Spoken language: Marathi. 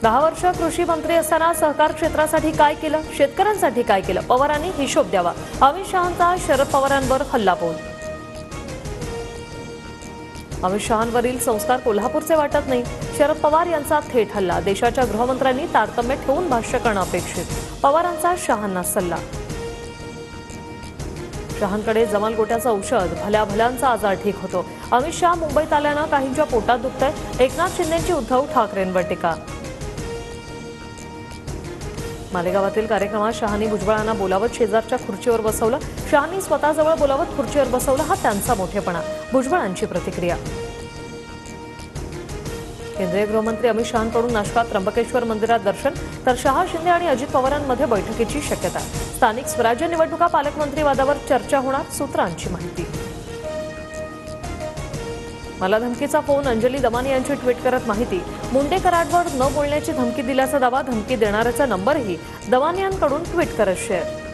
10 वर्ष कृषी मंत्री असताना सहकार क्षेत्रासाठी काय केलं, शेतकऱ्यांसाठी काय केलं, पवारांनी हिशोब द्यावा. अमित शहांचा शरद पवारांवर हल्लाबोल. अमित शहांवरील संस्कार कोल्हापूरचे वाटत नाही. शरद पवार यांचा थेट हल्ला. देशाच्या गृहमंत्र्यांनी तारतम्य ठेवून भाष्य करणं अपेक्षित. पवारांचा शहांना सल्ला. शहांकडे जमाल गोट्याचं औषध, भल्या भल्यांचा आजार ठीक होतो. अमित शहा मुंबईत आल्यानं काहींच्या पोटात दुखतंय. एकनाथ शिंदेंची उद्धव ठाकरेंवर टीका. मालेगावातील कार्यक्रमात शहांनी भुजबळांना बोलावत शेजारच्या खुर्चीवर बसवलं. शहांनी स्वतःजवळ बोलावत खुर्चीवर बसवलं. हा त्यांचा मोठेपणा. भुजबळांची प्रतिक्रिया. केंद्रीय गृहमंत्री अमित शहांकडून नाशकात त्र्यंबकेश्वर मंदिरात दर्शन, तर शहा, शिंदे आणि अजित पवारांमध्ये बैठकीची शक्यता. स्थानिक स्वराज्य निवडणुका पालकमंत्री वादावर चर्चा होणार, सूत्रांची माहिती. मला धमकीचा फोन, अंजली दमानी यांची ट्विट करत माहिती. मुंडे कराडवर न बोलण्याची धमकी दिल्याचा दावा. धमकी देणाऱ्याचा नंबरही दमानी यांकडून ट्विट करत शेअर.